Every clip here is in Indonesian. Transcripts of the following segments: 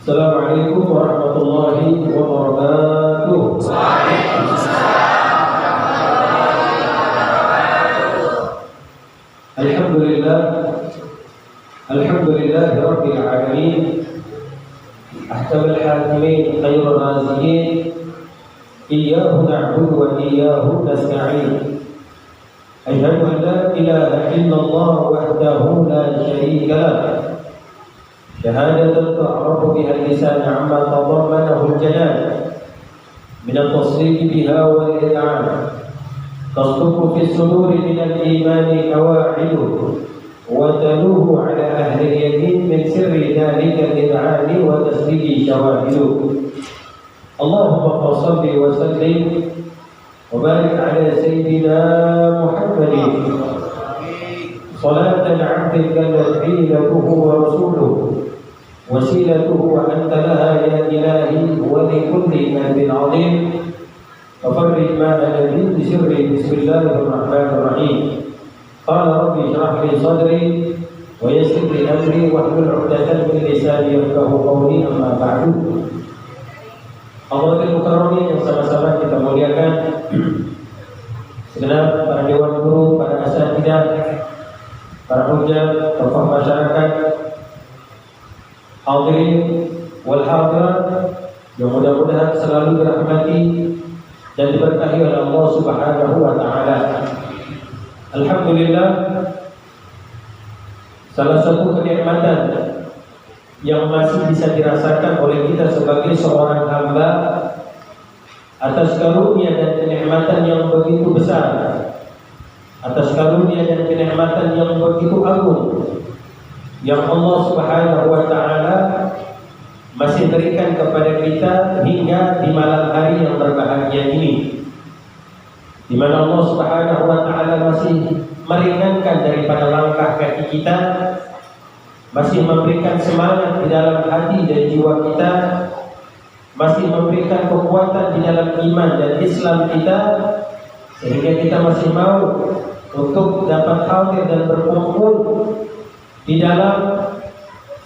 Assalamualaikum warahmatullahi wabarakatuh. Alhamdulillah, alhamdulillah rabbil alamin. Ahkamul hakimin, khairur raziqin. Iyyahu na'budu wa iyyahu nasta'in. Asyhadu an la ilaha illallah wahdahu la syarika lah. شهادة تعرف بها اللسان عما تضمنه الجنان من التصديق بها والإذعان تصدق في الصدور من الإيمان قواعده وتلوه على أهل اليمين من سر ذلك الإذعان وتصديق شواهده. اللهم صل وسلم وبارك على سيدنا محمد صلاة العبد جلت حيلته ورسوله وسيلته وأنت لها يا إلهي ولكل قلب عظيم ففرج ما أنا به بسر بسم الله الرحمن الرحيم. قال ربي اشرح لي صدري ويسر لي أمري واحلل عقدة من لساني يفقهوا قولي. أما بعد. Hadirin mukarramin yang sama-sama kita muliakan, segenap para dewan guru, para asatidzah, para hujjah, tokoh masyarakat, hadirin wal hadirat yang mudah-mudahan selalu dirahmati dan diberkahi oleh Allah Subhanahu wa taala. Alhamdulillah, salah satu kenikmatan yang masih bisa dirasakan oleh kita sebagai seorang hamba atas karunia dan kenikmatan yang begitu besar, atas karunia dan kenikmatan yang begitu agung yang Allah Subhanahu wa taala masih berikan kepada kita hingga di malam hari yang berbahagia ini, di mana Allah Subhanahu wa taala masih meringankan daripada langkah kaki kita, masih memberikan semangat di dalam hati dan jiwa kita, masih memberikan kekuatan di dalam iman dan Islam kita, sehingga kita masih mau untuk dapat hadir dan berkumpul di dalam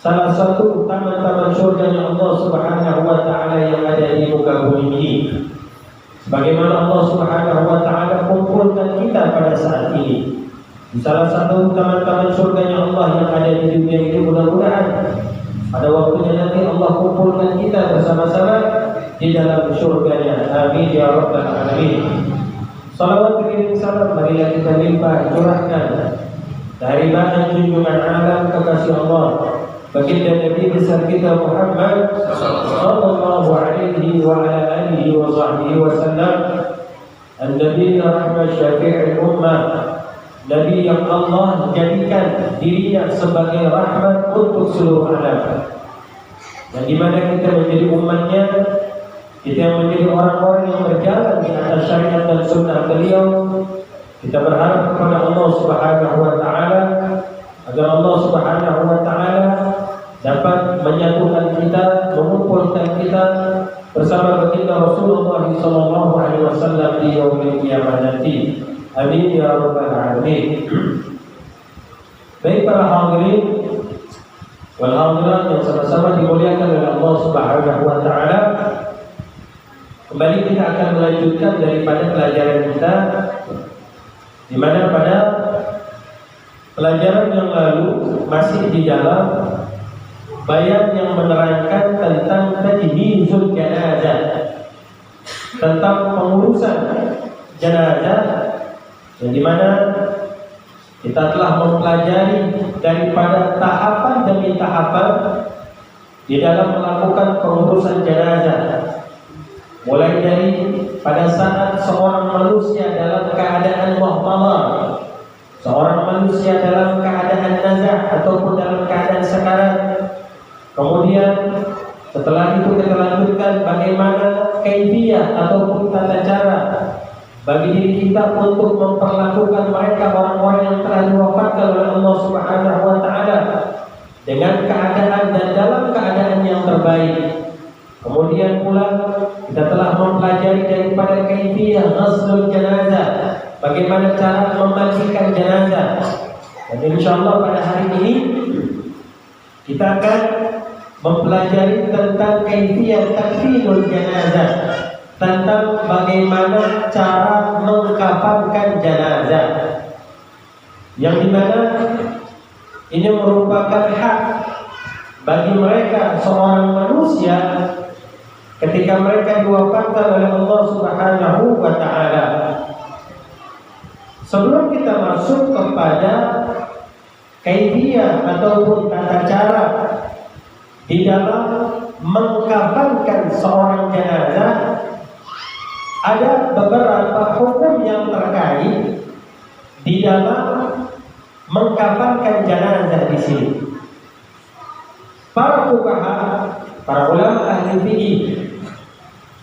salah satu taman-taman surganya Allah Subhanahu wa taala yang ada di muka bumi ini. Sebagaimana Allah Subhanahu wa taala kumpulkan kita pada saat ini di salah satu taman-taman surganya Allah yang ada di dunia ini, mudah-mudahan pada waktunya nanti Allah kumpulkan kita bersama-sama di dalam surganya. Amin ya rabbal alamin. Salawat beriring salam marilah kita limpah curahkan dari bahan junjungan alam kekasih Allah, baginda Nabi besar kita Muhammad sallallahu alaihi wa ala alihi wa sahbihi wasallam, an-nabi rahmat syafi'il ummah, Nabi yang Allah jadikan dirinya sebagai rahmat untuk seluruh alam, dan di mana kita menjadi umatnya, kita yang menjadi orang-orang yang berjalan di atas syariat dan sunnah beliau. Kita berharap kepada Allah Subhanahu wa taala agar Allah Subhanahu wa taala dapat menyatukan kita, mengumpulkan kita bersama baginda Rasulullah sallallahu alaihi wasallam di yaumil qiyamah nanti. Amin ya rabbal alamin. Baik para hadirin wal hadirat yang sama-sama dimuliakan oleh Allah Subhanahu wa taala, kembali kita akan melanjutkan daripada pelajaran kita, di mana pada pelajaran yang lalu masih di dalam bayan yang menerangkan tentang tajhizul janazah, tentang pengurusan jenazah, yang dimana kita telah mempelajari daripada tahapan demi tahapan di dalam melakukan pengurusan jenazah, mulai dari pada saat seorang manusia dalam keadaan muhtabar, seorang manusia dalam keadaan nazah ataupun dalam keadaan sekarat. Kemudian setelah itu kita lanjutkan bagaimana kaifiyah ataupun tata cara bagi diri kita untuk memperlakukan mereka orang-orang yang telah diwafatkan oleh Allah Subhanahu wa taala dengan keadaan dan dalam keadaan yang terbaik. Kemudian pula kita telah mempelajari daripada kaifiyah ghuslul janazah, bagaimana cara memandikan jenazah. Dan insyaallah pada hari ini kita akan mempelajari tentang kaifiyat takfinul janazah, tentang bagaimana cara mengkafankan jenazah, yang dimana ini merupakan hak bagi mereka seorang manusia ketika mereka diwafatkan oleh Allah Subhanahu wa taala. Sebelum kita masuk kepada kaifiyah ataupun tata cara di dalam mengkafankan seorang jenazah, ada beberapa hukum yang terkait di dalam mengkafankan jenazah di sini. Para fuqaha, para ulama ahli fikih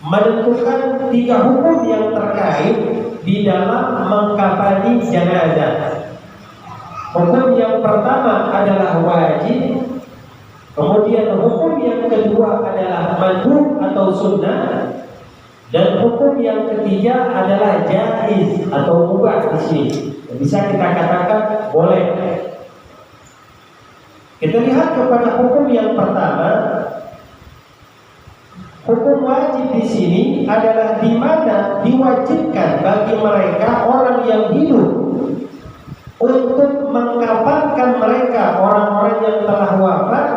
menentukan 3 hukum yang terkait di dalam mengkafani jenazah. Hukum yang pertama adalah wajib, kemudian hukum yang kedua adalah mandub atau sunnah, dan hukum yang ketiga adalah jaiz atau mubah di sini. Bisa kita katakan boleh. Kita lihat kepada hukum yang pertama. Hukum wajib di sini adalah di mana diwajibkan bagi mereka orang yang hidup untuk mengkafankan mereka orang-orang yang telah wafat.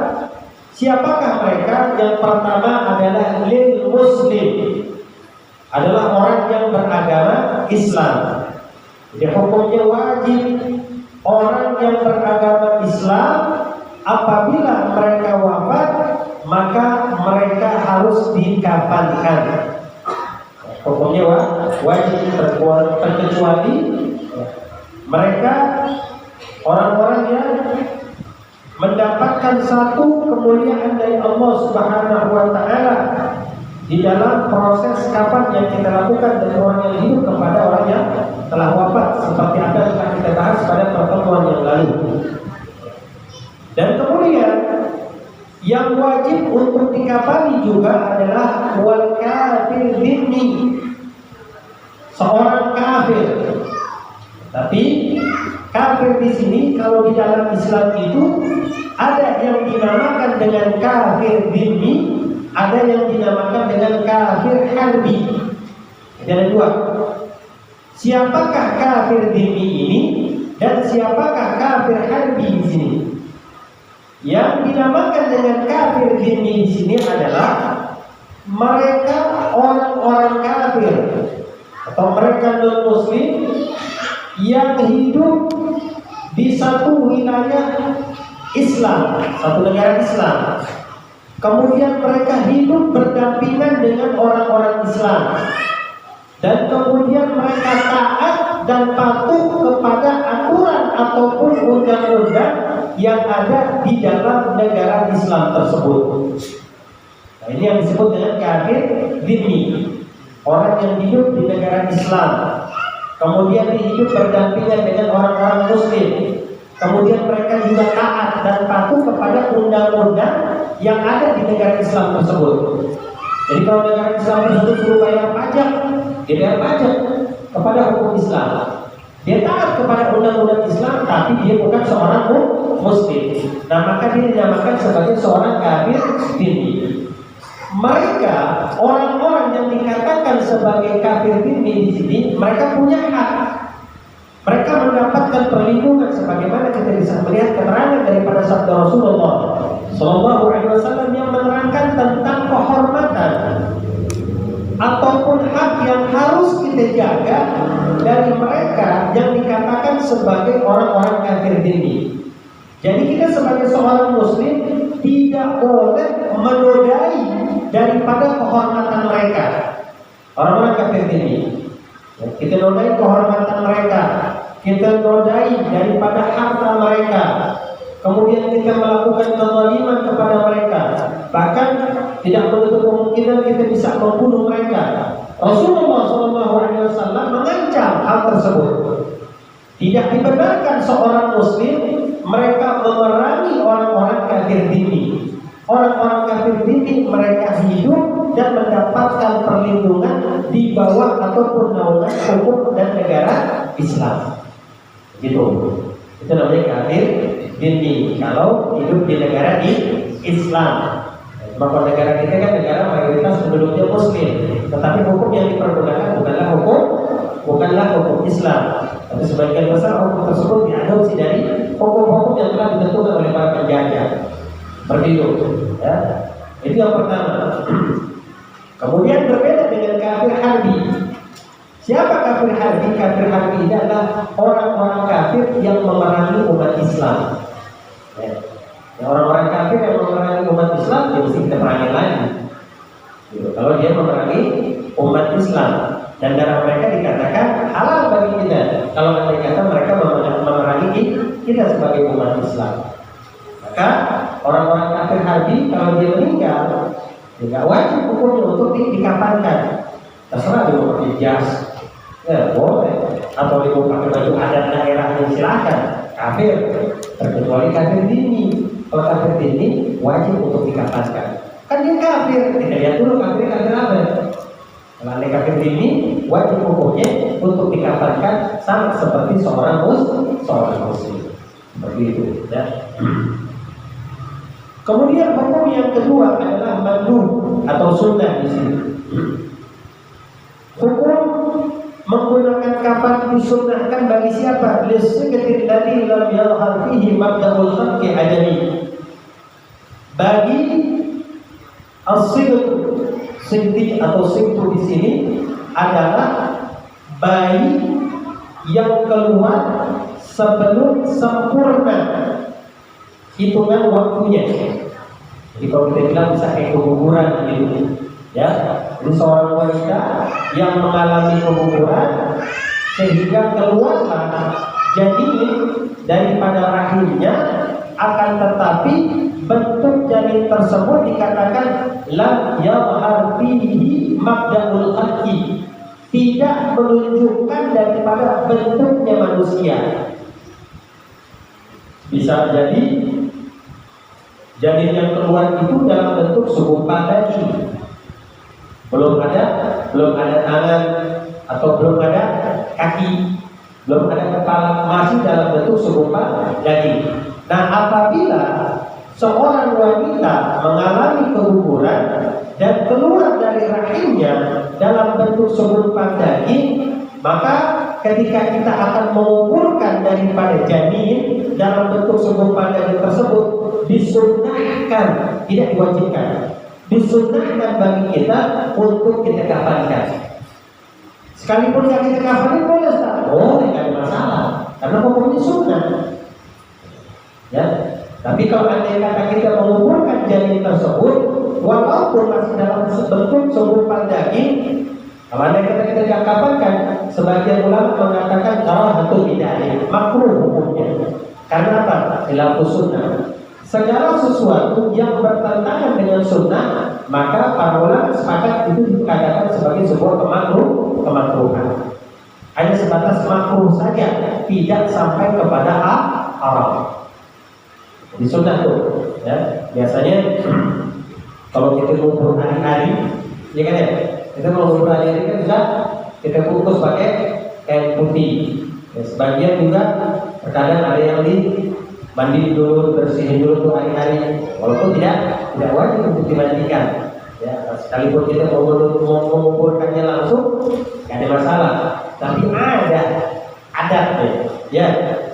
Siapakah mereka? Yang pertama adalah lil muslim, adalah orang yang beragama Islam. Jadi hukumnya wajib orang yang beragama Islam apabila mereka wafat, maka mereka harus dikafankan. Hukumnya wajib, terkecuali mereka orang-orang yang mendapatkan satu kemuliaan dari Allah Subhanahu wa taala di dalam proses kafan yang kita lakukan dari orang yang hidup kepada orang yang telah wafat, seperti apa yang telah kita bahas pada pertemuan yang lalu. Dan kemudian yang wajib untuk dikafani juga adalah wal kafir dhimmi, seorang kafir. Tapi kafir di sini kalau di dalam Islam itu ada yang dinamakan dengan kafir dhimmi, ada yang dinamakan dengan kafir harbi. Jadi ada 2. Siapakah kafir dhimmi ini dan siapakah kafir harbi di sini? Yang dinamakan dengan kafir dhimmi di sini adalah mereka orang-orang kafir atau mereka non-muslim yang hidup di satu wilayah Islam, satu negara Islam. Kemudian mereka hidup berdampingan dengan orang-orang Islam, dan kemudian mereka taat dan patuh kepada aturan ataupun undang-undang yang ada di dalam negara Islam tersebut. Nah, ini yang disebut dengan kafir dhimmi, orang yang hidup di negara Islam, kemudian hidup berdampingan dengan orang-orang Muslim, kemudian mereka juga taat dan patuh kepada undang-undang yang ada di negara Islam tersebut. Jadi kalau negara Islam tersebut suruh bayar pajak, dia bayar pajak kepada hukum Islam. Dia taat kepada undang-undang Islam, tapi dia bukan seorang Muslim. Nah, maka dia dinamakan sebagai seorang kafir dhimmi. Mereka orang-orang yang dikatakan sebagai kafir dhimmi di sini, mereka punya hak. Mereka mendapatkan perlindungan sebagaimana kita bisa melihat keterangan daripada sabda Rasulullah Shallallahu Alaihi Wasallam yang menerangkan tentang kehormatan ataupun hak yang harus kita jaga dari mereka yang dikatakan sebagai orang-orang kafir dhimmi. Jadi kita sebagai seorang muslim tidak boleh menodai daripada kehormatan mereka, orang-orang kafir dhimmi. Kita nodai kehormatan mereka, kita nodai daripada harta mereka, kemudian kita melakukan kezaliman kepada mereka, bahkan tidak menutup kemungkinan kita bisa membunuh mereka. Rasulullah SAW mengancam hal tersebut. Tidak dibenarkan seorang muslim mereka memerangi orang-orang kafir dhimmi. Orang-orang kafir dhimmi mereka hidup dan mendapatkan perlindungan di bawah ataupun naungan hukum dan negara Islam. Gitu. Itu namanya kafir dhimmi kalau hidup di negara Islam. Maka negara kita kan negara mayoritas penduduknya Muslim, tetapi hukum yang dipergunakan bukanlah hukum Islam. Tapi sebagian besar hukum tersebut diadopsi dari hukum-hukum yang telah ditentukan oleh para penjajah. Seperti itu, ya. Itu yang pertama. Kemudian berbeda dengan kafir harbi. Siapa kafir harbi? Kafir harbi ini adalah orang-orang kafir yang memerangi umat Islam. Ya. Orang-orang kafir yang memerangi umat Islam, dia mesti kita perangi lagi. Gitu. Kalau dia memerangi umat Islam dan darah mereka dikatakan halal bagi kita. Kalau andai kata mereka memerangi kita sebagai umat Islam, maka orang-orang kafir harbi kalau dia meninggal, tidak wajib hukumnya untuk dikafankan. Terserah dia mau pakai jas, ya boleh, atau dia mau pakai baju adat daerahnya silakan. Kafir, terkecuali kafir dini. Kalau kafir dini wajib untuk dikafankan. Kan dia kafir, kita lihat dulu kafir apa. Kalau ada kafir dini wajib hukumnya untuk dikafankan sama seperti seorang muslim. Seperti itu, ya. Kemudian hukum yang kedua adalah manduh atau sunnah di sini. Hukum menggunakan kafan disunnahkan bagi siapa? Lisikati alladzi lam yadhhar fihi mabda'ul khalqi adami. Bagi as-sidq atau sidq di sini adalah bayi yang keluar sebelum sempurna hitungan waktunya. Jadi kalau kita bilang bisa keguguran gitu, ya. Ini seorang wanita yang mengalami keguguran sehingga keluarlah janin daripada rahimnya, akan tetapi bentuk janin tersebut dikatakan lam yadhhar fihi mabda'ul khalqi, tidak menunjukkan daripada bentuknya manusia. Bisa jadi janin yang keluar itu dalam bentuk segumpal daging, belum ada tangan atau belum ada kaki, belum ada kepala, masih dalam bentuk segumpal daging. Nah, apabila seorang wanita mengalami keguguran dan keluar dari rahimnya dalam bentuk segumpal daging, maka ketika kita akan mengumpulkan daripada janin dalam bentuk segumpal daging tersebut, disunnahkan, tidak diwajibkan, disunnahkan bagi kita untuk kita kafankan. Sekalipun yang kita kafanin boleh, boleh, tidak ada masalah, karena hukumnya sunnah. Ya, tapi kalau andai kata kita mengumpulkan janin tersebut, walaupun masih dalam bentuk segumpal daging, kalau andai kata kita kafankan, sebagian ulama mengatakan karahatul bidah, makruh hukumnya. Karena apa? Khilafus sunnah. Segala sesuatu yang bertentangan dengan sunnah, maka para ulama sepakat itu dikatakan sebagai sebuah kemakruhan. Hanya sebatas makruh saja, tidak sampai kepada haram. Di sunnah tuh, ya. Biasanya kalau kita ngumpul hari-hari, ya kan ya, kita kalau ngumpul hari-hari kan bisa kita bungkus pakai kain putih. Ya, sebagian juga terkadang ada yang mandi dulu, bersihin dulu tuh hari-hari, walaupun tidak wajib untuk dimandikan. Ya, sekalipun kita mau mengumpulkannya langsung, tidak ada masalah. Tapi ada adatnya, ya,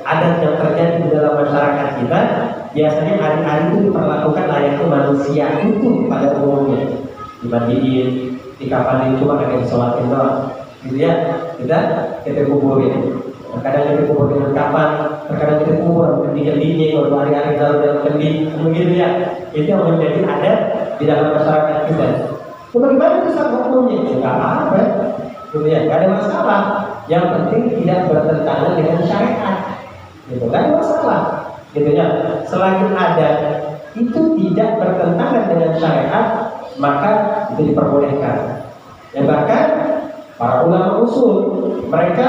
adat yang terjadi di dalam masyarakat kita. Biasanya hari-hari itu diperlakukan layaknya manusia utuh pada umumnya, dimandiin, dikafanin, cuma kayak disolatin doang, gitu ya. Kita kuburin. Terkadang kita kubur dengan kapan, terkadang kita kubur dengan kendi, kalau hari-hari dalam kendi, begitu ya. Itu yang menjadi adat di dalam masyarakat kita. Bagaimana itu sama hukumnya? Enggak apa-apa, gitu ya, enggak ada masalah. Yang penting tidak bertentangan dengan syariat, gitu, enggak ada masalah, gitu ya. Selagi adat itu tidak bertentangan dengan syariat, maka itu diperbolehkan. Ya, bahkan para ulama usul mereka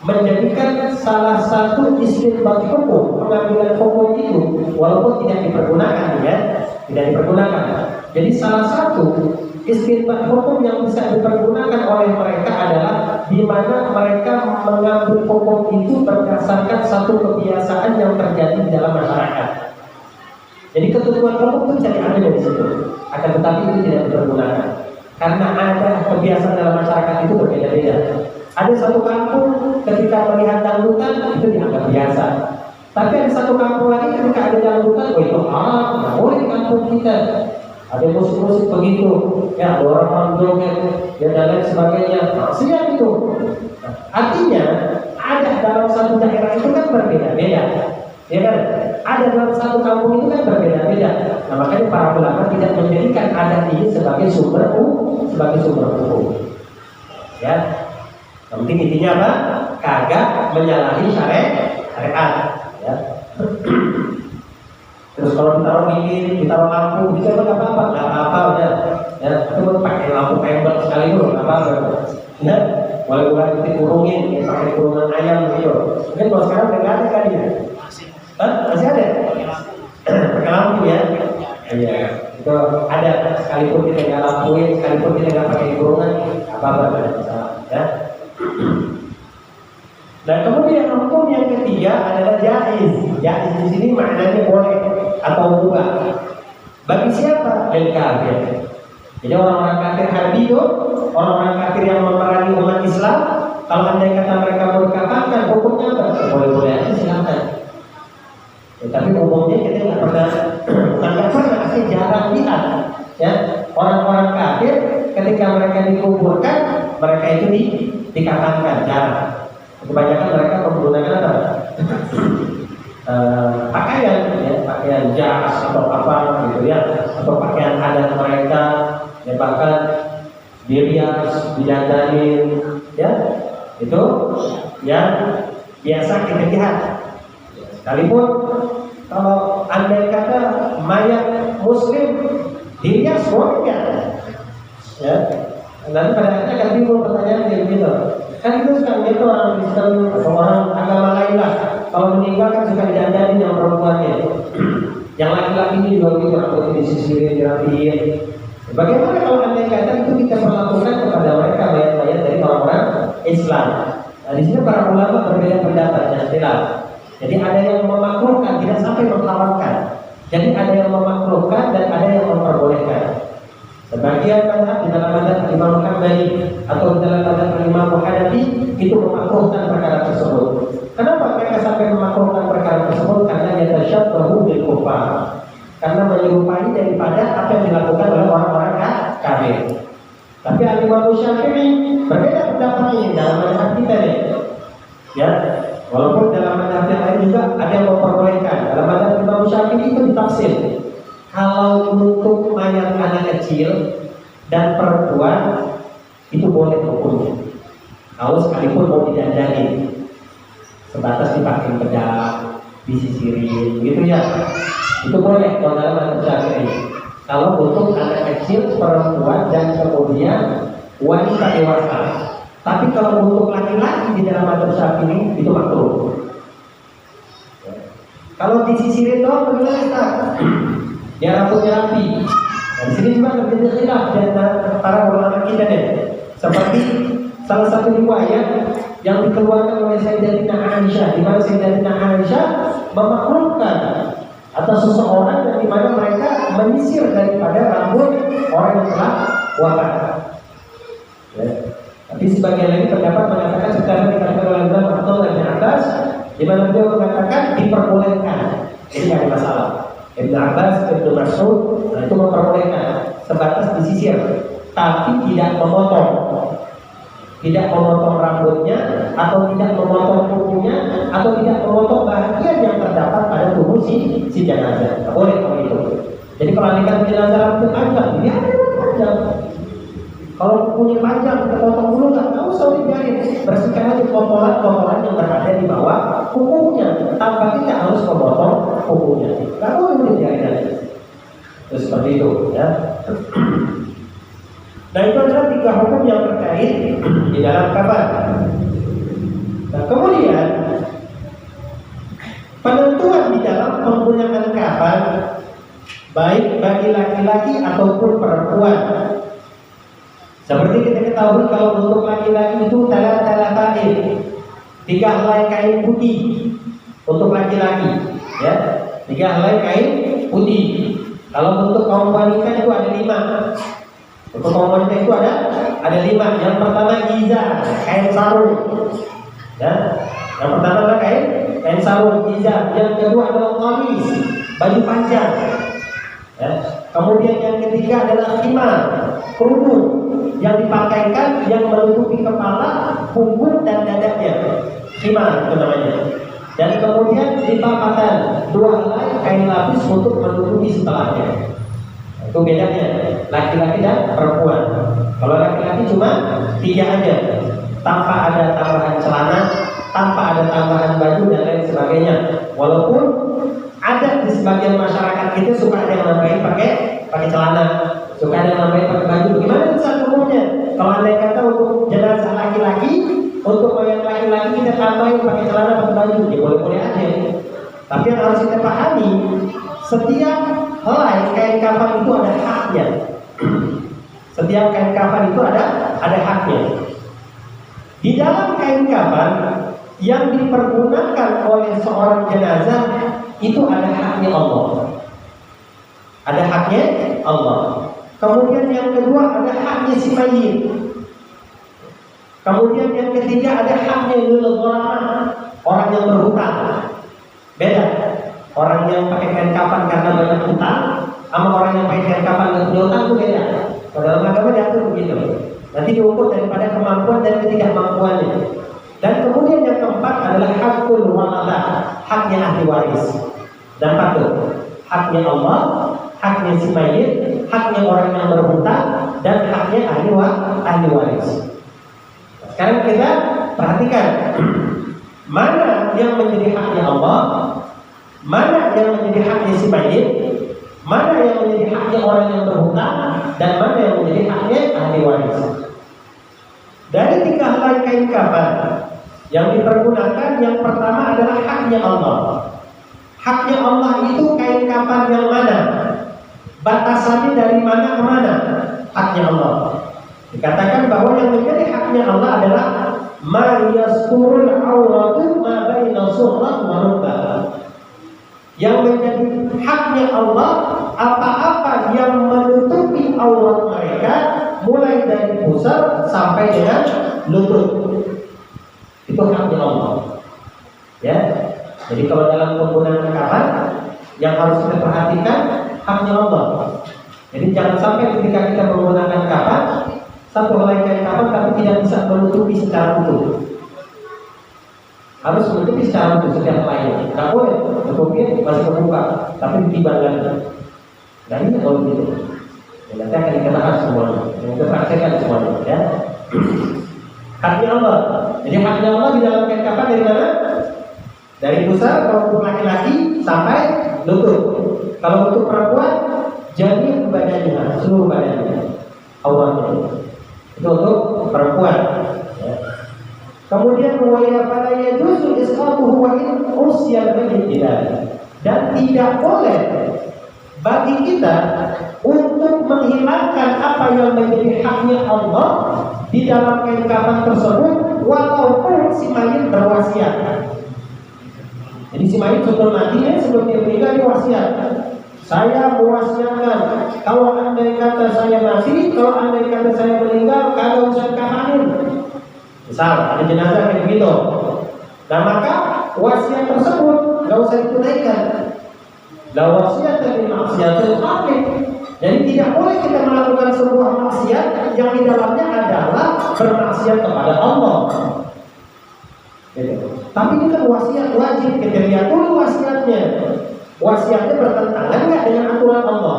menjadikan salah satu istinbat hukum, pengambilan hukum itu, walaupun tidak dipergunakan, ya, tidak dipergunakan. Jadi salah satu istinbat hukum yang bisa dipergunakan oleh mereka adalah di mana mereka mengambil hukum itu berdasarkan satu kebiasaan yang terjadi di dalam masyarakat. Jadi ketentuan umum itu bisa diambil dari situ. Akan tetapi itu tidak dipergunakan karena ada kebiasaan dalam masyarakat itu berbeda-beda. Ada satu kampung ketika melihat dangdutan itu dianggap biasa. Tapi ada satu kampung lagi ketika ada dangdutan, oh itu haram, nggak boleh di kampung kita. Ada musik-musik begitu, ya orang joget, ya dan lain sebagainya. Maksudnya itu. Nah, artinya ada dalam satu daerah itu kan berbeda-beda, ya kan? Ada dalam satu kampung itu kan berbeda-beda. Nah makanya para ulama tidak menjadikan adat ini sebagai sumber hukum, ya. Yang penting intinya apa? Kagak menyalahi syariat, ya. Terus kalau ditaruh lilin, ditaruh lampu, bisa nggak apa-apa, udah. Ya, itu pakai lampu tembak sekali dulu, nggak apa-apa. Ya, boleh dikurungin, ya, pakai kurungan ayam gitu. Mungkin kalau sekarang nggak ada kan ya? Masih ada? Pakai lampu ya? Iya. Itu ada. Sekalipun kita nggak lampuin, sekalipun kita nggak pakai kurungan, apa-apa nggak ada masalah. Ya. Dan kemudian hukum yang ketiga adalah jaiz. Jaiz di sini maknanya boleh atau mubah. Bagi siapa? Lil kafir. Jadi orang-orang kafir Harbi itu, orang-orang kafir yang memerangi umat Islam, kalau andai kata mereka mau dikatakan hukumnya apa? Boleh-boleh aja silakan. Ya, tapi umumnya kita nggak pernah, asli jarang lihat. Ya, orang-orang kafir ketika mereka dikuburkan, mereka itu dikatakan jarang. Kebanyakan mereka menggunakan apa? Pakaian, ya, pakaian jas atau apa gitu ya, atau pakaian adat mereka, ya bahkan dirias, didandanin, ya itu yang biasa kita lihat. Sekalipun kalau andai kata mayat muslim dirias boleh ya, nanti pada akhirnya akan timbul pertanyaan kayak gitu. Kan itu suka gitu orang Kristen atau orang agama lain lah. Kalau meninggal kan suka didandani yang perempuannya. Yang laki-laki juga gitu, rambutnya disisirin, dirapiin. Bagaimana kalau andai kata itu kita perlakukan kepada mereka mayat-mayat dari orang-orang Islam? Nah, di sini para ulama berbeda pendapat dan istilah. Jadi ada yang memakruhkan, tidak sampai mengharamkan. Jadi ada yang memakruhkan dan ada yang memperbolehkan. Sebagian mazhab di dalam mazhab Imam Hambali atau di dalam mazhab Imam Hanafi itu memakruhkan perkara tersebut. Kenapa mereka sampai memakruhkan perkara tersebut? Karena yatashabbahu bil kufar. Karena menyerupai daripada apa yang dilakukan oleh orang-orang kafir. Tapi Imam Syafi'i berbeda pendapat ini dalam mazhab kita nih. Ya, walaupun dalam mazhab yang lain juga ada yang memperbolehkan. Dalam mazhab Imam Syafi'i itu ditafsir. Kalau untuk mayat anak kecil dan perempuan itu boleh hukumnya. Kalau sekalipun mau didandani, sebatas dipakai bedak, disisirin, gitu ya, itu boleh kalau dalam mazhab ini. Kalau untuk anak kecil, perempuan dan kemudian wanita dewasa. Tapi kalau untuk laki-laki di dalam mazhab ini itu makruh. Kalau disisirin doang bagaimana? Ya rambutnya rapi. Dan di sini juga terjadi khilaf di antara para ulama kita deh. Seperti salah satu riwayat yang dikeluarkan oleh Sayyidatina Aisyah, di mana Sayyidatina Aisyah memakruhkan atas seseorang yang di mana mereka menyisir daripada rambut orang yang telah wafat. Ya. Tapi sebagian lagi pendapat mengatakan sekarang dikatakan oleh Imam Abdullah bin Abbas, di mana beliau mengatakan diperbolehkan. Jadi tidak ada masalah. Ibn Abbas, Ibn Mas'ud, itu memperbolehkan sebatas disisir, tapi tidak memotong rambutnya, atau tidak memotong kukunya, atau tidak memotong bagian yang terdapat pada tubuh si jenazah. Tidak boleh kalau itu. Jadi kalau nikah jenazah rambut panjang, dia ada panjang. Kalau kukunya panjang, kita potong dulu, nggak usah dibiarin. Bersihkan aja kotoran-kotoran yang berada di bawah kukunya, tanpa kita harus memotong kukunya. Nggak boleh dibiarin aja. Terus seperti itu, ya. Nah itu adalah 3 hukum yang terkait di dalam kafan. Nah kemudian penentuan di dalam penggunaan kafan baik bagi laki-laki ataupun perempuan. Seperti kita ketahui kalau untuk laki-laki itu tala kain, 3 helai kain putih untuk laki-laki, ya, 3 helai kain putih. Kalau untuk kaum wanita itu ada 5. Untuk kaum wanita itu ada 5. Yang pertama giza, kain sarung. Ya. Yang pertama adalah kain sarung giza. Yang kedua adalah qamis, baju panjang. Ya. Kemudian yang ketiga adalah khimar, kerudung yang dipakaikan yang menutupi kepala, punggung dan dadanya. Khimar itu namanya. Dan kemudian lipatan 2 helai kain lapis untuk menutupi setelahnya. Itu bedanya laki-laki dan perempuan. Kalau laki-laki cuma 3 aja, tanpa ada tambahan celana, tanpa ada tambahan baju dan lain sebagainya. Walaupun ada di sebagian masyarakat kita suka ada yang nambahin pakai celana, suka ada yang nambahin pakai baju. Gimana Ustaz umumnya? Kalau andai kata untuk jenazah laki-laki, untuk mayat laki-laki kita tambahin pakai celana pakai baju, ya boleh-boleh aja. Tapi yang harus kita pahami, setiap helai kain kafan itu ada haknya. Setiap kain kafan itu ada haknya. Di dalam kain kafan yang dipergunakan oleh seorang jenazah itu ada haknya Allah. Ada haknya Allah. Kemudian yang kedua ada haknya si mayit. Kemudian yang ketiga ada haknya lil gharamah, orang yang berhutang. Beda. Orang yang pakai kain kafan karena banyak hutang sama orang yang pakai kain kafan dan punya hutang itu beda. Kalau dalam agama diatur begitu. Nanti diukur daripada kemampuan dan ketidakmampuannya. Dan kemudian yang keempat adalah hakul warathah, haknya ahli waris. Dan patut, haknya Allah, haknya si mayit, haknya orang yang berhutang, dan haknya ahli waris. Sekarang kita perhatikan mana yang menjadi haknya Allah, mana yang menjadi haknya si mayit, mana yang menjadi haknya orang yang berhutang, dan mana yang menjadi haknya ahli waris. Dari 3 helai kain kafan yang dipergunakan, yang pertama adalah haknya Allah. Haknya Allah itu kain kafan yang mana? Batasannya dari mana ke mana? Haknya Allah. Dikatakan bahwa yang menjadi haknya Allah adalah ma yasturul auratu ma baina surrah wa rukbah. Yang menjadi haknya Allah apa-apa yang menutupi aurat mereka mulai dari pusar sampai dengan lutut. Itu haknya Allah. Ya. Jadi kalau dalam penggunaan kafan yang harus kita perhatikan haknya Allah. Jadi jangan sampai ketika kita menggunakan kafan, satu helai kain kafan tapi tidak bisa menutupi secara utuh. Harus menutupi secara utuh setiap helainya. Tidak boleh tutupi masih terbuka, tapi ditiban lagi. Dan ini kalau begitu. Nanti akan kita bahas semuanya, kita praktekkan semuanya. Ya. Haknya Allah. Jadi haknya Allah di dalam kain kafan dari mana? Dari pusar kalau untuk laki-laki sampai lutut. Kalau untuk perempuan jadi badannya, seluruh badannya, auratnya. Itu untuk perempuan. Ya. Kemudian waya pada yajuzu isqatuhu wa in usyal bid'ah. Dan tidak boleh bagi kita untuk menghilangkan apa yang menjadi haknya Allah di dalam kain kafan tersebut, walaupun si mayit berwasiat. Jadi si mayit sebelum mati, sebelum dia meninggal dia wasiat. Saya mewasiatkan, kalau andai kata saya masih, kalau andai kata saya meninggal, kagak usah kafanin. Misal ada jenazah kayak begitu. Nah maka wasiat tersebut nggak usah ditunaikan. La wasiat dari maksiatul kafir. Jadi tidak boleh kita melakukan sebuah maksiat yang di dalamnya adalah bermaksiat kepada Allah. Gitu. Tapi ini kan wasiat wajib, kita lihat dulu wasiatnya. Wasiatnya bertentangan nggak dengan aturan Allah?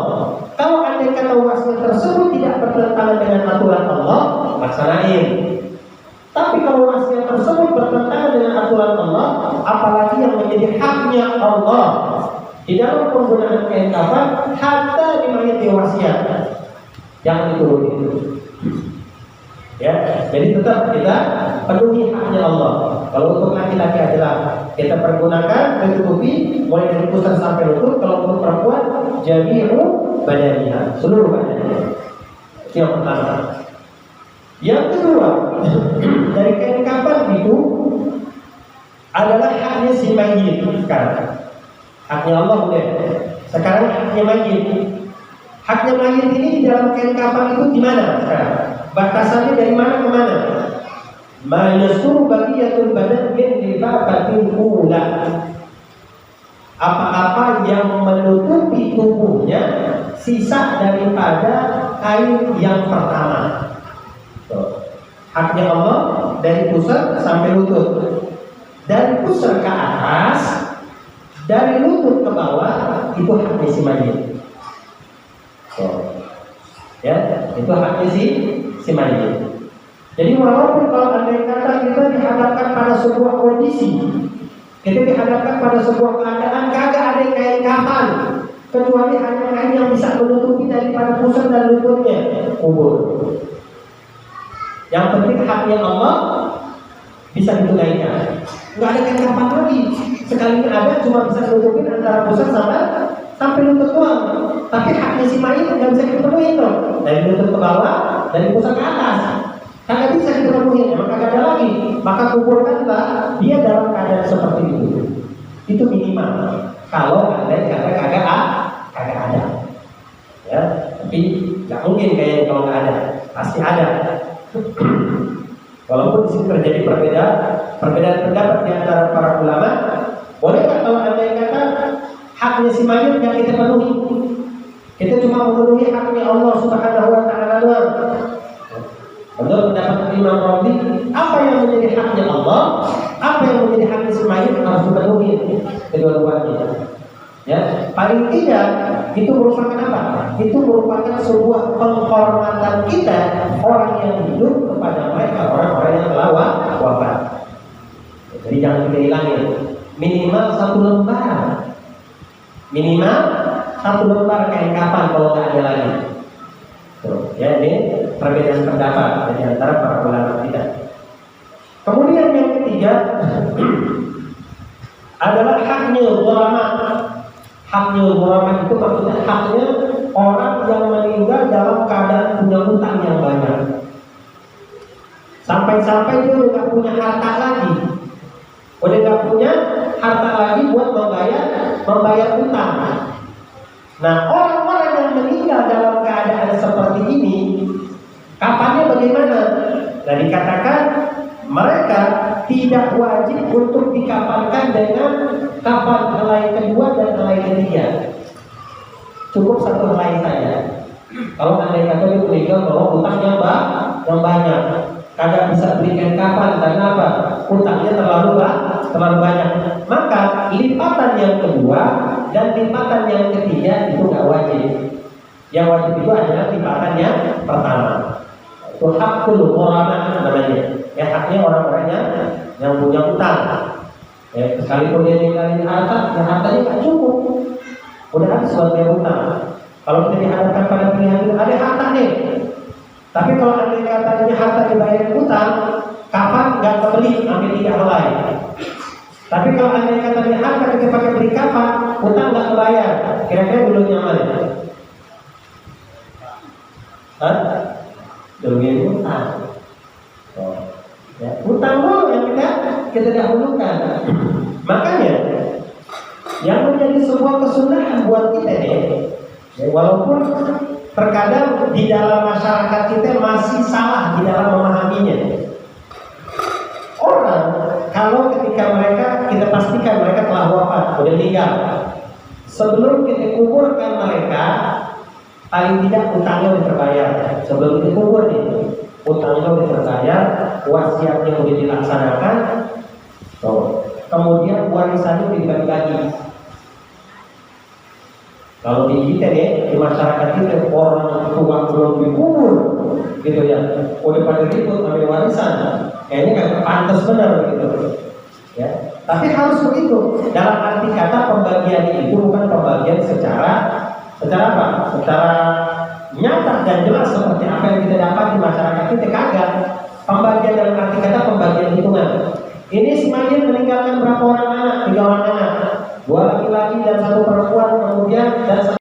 Kalau andai kata wasiat tersebut tidak bertentangan dengan aturan Allah, laksanain. Tapi kalau wasiat tersebut bertentangan dengan aturan Allah, apalagi yang menjadi haknya Allah di dalam penggunaan kain kafan, hatta di mayat wasiat, jangan diturunin. Ya, jadi tetap kita penuhi haknya Allah. Kalau untuk laki-laki adalah kita pergunakan tertutupi mulai dari pusar sampai lutut. Kalau untuk perempuan jami'u badaniha, seluruh badannya. Itu yang pertama. Yang kedua, dari kain kafan itu adalah haknya si mayit sekarang. Haknya Allah boleh. Sekarang haknya mayit. Haknya mayit ini di dalam kain kafan itu gimana sekarang? Batasannya dari mana ke mana? Ma yasuru baqiyatul badan min libabatil ula. Apa-apa yang menutupi tubuhnya sisa daripada kain yang pertama. Haknya Allah dari pusar sampai lutut, dari pusar ke atas, dari lutut ke bawah, itu haknya si mayit. Ya, itu haknya si mayit. Jadi walaupun kalau andai kata kita dihadapkan pada sebuah kondisi, kita dihadapkan pada sebuah keadaan kagak ada kain kafan, kecuali hanya kain yang bisa menutupi daripada pusar dan lututnya, kubur. Yang penting haknya Allah bisa ditunaikan. Nggak ada kain kafan lagi. Sekalinya ada cuma bisa menutupi antara pusar sampai lutut doang. Tapi haknya si mayit nggak bisa dipenuhi dong. Dari lutut ke bawah, dari pusar ke atas. Kagak bisa dipenuhi, maka kagak ada lagi. Maka kuburkanlah dia dalam keadaan seperti itu. Itu minimal. Kalau andai kata kagak ada, ya. Tapi nggak mungkin kayaknya kalau nggak ada, pasti ada. Walaupun di sini terjadi perbedaan pendapat di antara para ulama, bolehkah kalau andai kata haknya si mayit yang kita penuhi, kita cuma memenuhi haknya Allah Subhanahu Wa Taala doang. Menurut pendapat Imam Rabi, apa yang menjadi haknya Allah, apa yang menjadi haknya si mayit harus dipenuhi kedua-duanya. Ya, paling tidak itu merupakan apa? Itu merupakan sebuah penghormatan kita orang yang hidup kepada mereka orang-orang yang telah wafat. Jadi jangan kita hilangin. Minimal 1 lembar. Minimal 1 lembar kain kafan kalau nggak ada lagi. Tuh, ya ini perbedaan pendapat di antara para ulama kita. Kemudian yang ketiga adalah haknya ulama. Haknya ulama itu maksudnya haknya orang yang meninggal dalam keadaan punya hutang yang banyak. Sampai-sampai dia udah gak punya harta lagi. Udah gak punya harta lagi buat membayar hutang. Nah, orang-orang yang meninggal dalam keadaan seperti ini, kapannya bagaimana? Nah, dikatakan mereka tidak wajib untuk dikafankan dengan kafan helai kedua dan helai ketiga. Cukup 1 helai saja. Kalau andai kata dia meninggal bahwa hutangnya banyak, kagak bisa belikan kafan karena apa? Hutangnya terlalu banyak. Maka lipatan yang kedua dan lipatan yang ketiga itu nggak wajib. Yang wajib itu adalah lipatan yang pertama. Itu hakul ghurama namanya. Ya, haknya orang-orang yang punya hutang. Ya, sekalipun dia ninggalin harta, ya hartanya nggak cukup. Udah habis buat bayar hutang. Kalau kita dihadapkan pada pilihan itu ada harta nih. Tapi kalau andai katanya harta dibayar hutang, kapan nggak kebeli ambil 3 helai. Tapi kalau andai katanya harta kita pakai beli kapan, hutang nggak kebayar. Kira-kira dulunya mana? Dulunya hutang. Ya, hutang dulu yang kita dahulukan. Makanya yang menjadi sebuah kesunahan buat kita nih, ya, walaupun terkadang di dalam masyarakat kita masih salah di dalam memahaminya. Orang kalau ketika kita pastikan mereka telah wafat, udah meninggal, sebelum kita kuburkan mereka, paling tidak utangnya udah terbayar. Sebelum kita kubur nih, utangnya udah terbayar, wasiatnya udah dilaksanakan, kemudian warisannya udah dibagi-bagi. Kalau di kita nih, di masyarakat kita orang tua belum dikubur, gitu ya, udah pada ribut ambil warisan, kayaknya nggak pantas benar gitu, ya. Tapi harus begitu. Dalam arti kata pembagian itu bukan pembagian secara apa? Secara nyata dan jelas seperti apa yang kita dapat di masyarakat kita, kagak. Pembagian dalam arti kata pembagian hitungan. Ini si mayit meninggalkan berapa orang anak? 3 orang anak, 2 laki-laki dan 1 perempuan, kemudian dan